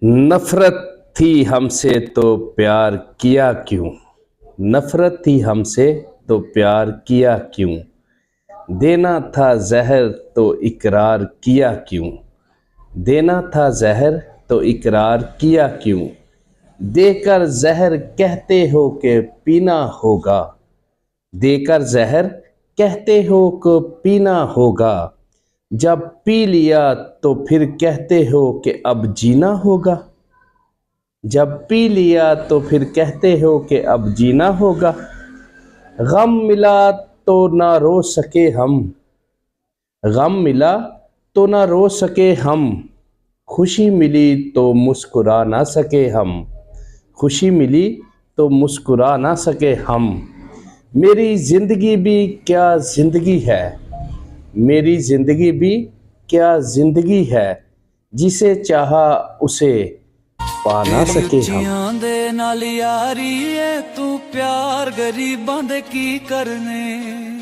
نفرت تھی ہم سے تو پیار کیا کیوں؟ نفرت تھی ہم سے تو پیار کیا کیوں؟ دینا تھا زہر تو اقرار کیا کیوں؟ دینا تھا زہر تو اقرار کیا کیوں؟ دے کر زہر کہتے ہو کہ پینا ہوگا، دے کر زہر کہتے ہو کہ پینا ہوگا، جب پی لیا تو پھر کہتے ہو کہ اب جینا ہوگا، جب پی لیا تو پھر کہتے ہو کہ اب جینا ہوگا۔ غم ملا تو نہ رو سکے ہم، غم ملا تو نہ رو سکے ہم، خوشی ملی تو مسکرا نہ سکے ہم، خوشی ملی تو مسکرا نہ سکے ہم۔ میری زندگی بھی کیا زندگی ہے، میری زندگی بھی کیا زندگی ہے، جسے چاہا اسے پا نہ سکے ہم۔ دے نال یاری ہے تو پیار غریباں دے کی کرنے۔